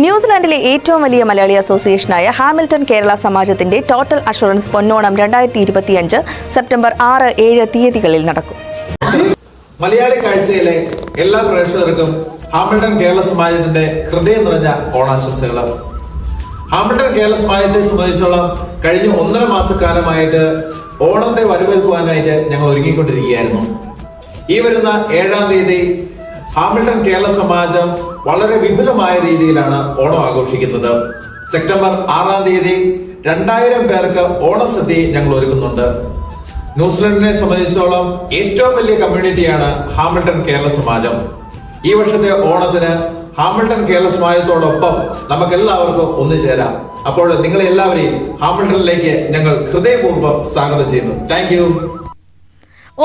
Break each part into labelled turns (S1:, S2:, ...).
S1: ന്യൂസിലാൻഡിലെ ഏറ്റവും വലിയ മലയാളി അസോസിയേഷനായ ഹാമിൽട്ടൺ കേരള സമാജത്തിന്റെ ടോട്ടൽ അഷുറൻസ് പൊന്നോണം 2025 സെപ്റ്റംബർ 6-7 തീയതികളിൽ നടക്കും.
S2: മലയാളി കാഴ്ചയിലെ എല്ലാ പ്രേക്ഷകർക്കും ഹാമിൽട്ടൺ കേരള സമാജത്തിന്റെ ഹൃദയം നിറഞ്ഞ ഓണാശംസകൾ. ഹാമിൽട്ടൺ കേരള സമാജത്തെ സംബന്ധിച്ചോളം കഴിഞ്ഞ 1.5 മാസക്കാലമായിട്ട് ഓണത്തെ വരവേൽക്കുവാനായിട്ട് ഞങ്ങൾ ഒരുങ്ങിക്കൊണ്ടിരിക്കുകയായിരുന്നു. ഈ വരുന്ന 7-ാം തീയതി ഹാമിൽട്ടൺ കേരള സമാജം വളരെ വിപുലമായ രീതിയിലാണ് ഓണം ആഘോഷിക്കുന്നത്. സെപ്റ്റംബർ 6-ാം തീയതി 2000 പേർക്ക് ഓണസദ്യ ഞങ്ങൾ ഒരുക്കുന്നുണ്ട്. ന്യൂസിലൻഡിനെ സംബന്ധിച്ചോളം ഏറ്റവും വലിയ കമ്മ്യൂണിറ്റിയാണ് ഹാമിൽട്ടൺ കേരള സമാജം. ഈ വർഷത്തെ ഓണത്തിന് ഹാമിൽട്ടൺ കേരള സമാജത്തോടൊപ്പം നമുക്ക് എല്ലാവർക്കും ഒന്നുചേരാം. അപ്പോൾ നിങ്ങളെ എല്ലാവരെയും ഹാമിൽട്ടണിലേക്ക് ഞങ്ങൾ ഹൃദയപൂർവ്വം സ്വാഗതം ചെയ്യുന്നു. Thank you.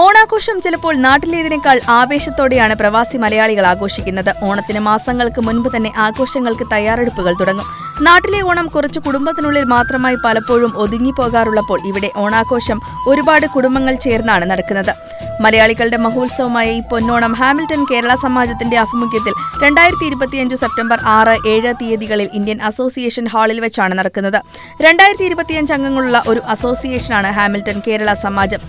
S1: ഓണാഘോഷം ചിലപ്പോൾ നാട്ടിലേതിനേക്കാൾ ആവേശത്തോടെയാണ് പ്രവാസി മലയാളികൾ ആഘോഷിക്കുന്നത്. ഓണത്തിന് മാസങ്ങൾക്ക് മുൻപ് തന്നെ ആഘോഷങ്ങൾക്ക് തയ്യാറെടുപ്പുകൾ തുടങ്ങും. നാട്ടിലെ ഓണം കുറച്ച് കുടുംബത്തിനുള്ളിൽ മാത്രമായി പലപ്പോഴും ഒതുങ്ങിപ്പോകാറുള്ളപ്പോൾ ഇവിടെ ഓണാഘോഷം ഒരുപാട് കുടുംബങ്ങൾ ചേർന്നാണ് നടക്കുന്നത്. മലയാളികളുടെ മഹോത്സവമായ ഈ പൊന്നോണം ഹാമിൽട്ടൺ കേരള സമാജത്തിന്റെ ആഭിമുഖ്യത്തിൽ 2025 സെപ്റ്റംബർ 6-7 തീയതികളിൽ ഇന്ത്യൻ അസോസിയേഷൻ ഹാളിൽ വെച്ചാണ് നടക്കുന്നത്. 2025 അംഗങ്ങളുള്ള ഒരു അസോസിയേഷനാണ് ഹാമിൽട്ടൺ കേരള സമാജം.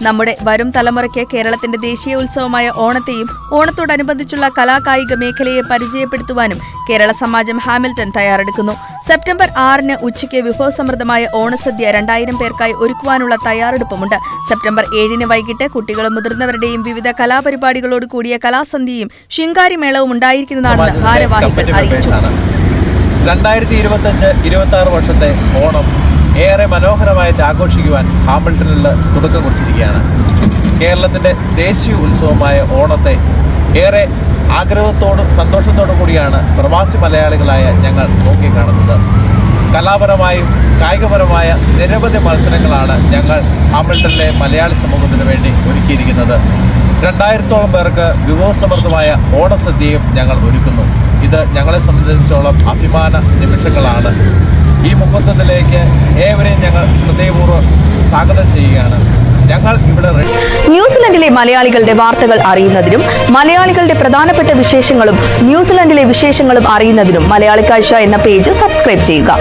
S1: നമ്മുടെ വരും തലമുറയ്ക്ക് കേരളത്തിന്റെ ദേശീയ ഉത്സവമായ ഓണത്തെയും ഓണത്തോടനുബന്ധിച്ചുള്ള കലാകായിക മേഖലയെ പരിചയപ്പെടുത്തുവാനും കേരള സമാജം ഹാമിൽട്ടൺ തയ്യാറെടുക്കുന്നു. സെപ്റ്റംബർ 6-ന് ഉച്ചയ്ക്ക് വിഭവസമൃദ്ധമായ ഓണസദ്യ 2000 പേർക്കായി ഒരുക്കുവാനുള്ള തയ്യാറെടുപ്പുമുണ്ട്. സെപ്റ്റംബർ 7-ന് വൈകിട്ട് കുട്ടികളും മുതിർന്നവരുടെയും വിവിധ കലാപരിപാടികളോട് കൂടിയ കലാസന്ധ്യയും ശിങ്കാരിമേളവും ഉണ്ടായിരിക്കുന്നതാണെന്ന് ഭാരവാഹികൾ അറിയിച്ചു.
S2: 2025-26 വർഷത്തെ ഓണം ഏറെ മനോഹരമായിട്ട് ആഘോഷിക്കുവാൻ ഹാമിൽട്ടണിൽ തുടക്കം കുറിച്ചിരിക്കുകയാണ്. കേരളത്തിന്റെ ദേശീയ ഉത്സവമായ ഓണത്തെ ഏറെ ആഗ്രഹത്തോടും സന്തോഷത്തോടും കൂടിയാണ് പ്രവാസി മലയാളികളായ ഞങ്ങൾ നോക്കിക്കാണുന്നത്. കലാപരമായും കായികപരമായ നിരവധി മത്സരങ്ങളാണ് ഞങ്ങൾ ഹാമിൽട്ടണിലെ മലയാളി സമൂഹത്തിന് വേണ്ടി ഒരുക്കിയിരിക്കുന്നത്. 2000-ഓളം പേർക്ക് വിഭവസമൃദ്ധമായ ഓണസദ്യയും ഞങ്ങൾ ഒരുക്കുന്നു. ഇത് ഞങ്ങളെ സംബന്ധിച്ചോളം അഭിമാന നിമിഷങ്ങളാണ്. ഈ മുഹൂർത്തത്തിലേക്ക് ഏവരെയും ഞങ്ങൾ ഹൃദയപൂർവ്വം സ്വാഗതം ചെയ്യുകയാണ്. ഞങ്ങൾ ഇവിടെ
S1: ന്യൂസിലൻഡിലെ മലയാളികളുടെ വാർത്തകൾ അറിയുന്നതിനും മലയാളികളുടെ പ്രധാനപ്പെട്ട വിശേഷങ്ങളും ന്യൂസിലൻഡിലെ വിശേഷങ്ങളും അറിയുന്നതിനും മലയാളി കാഴ്ച എന്ന പേജ് സബ്സ്ക്രൈബ് ചെയ്യുക.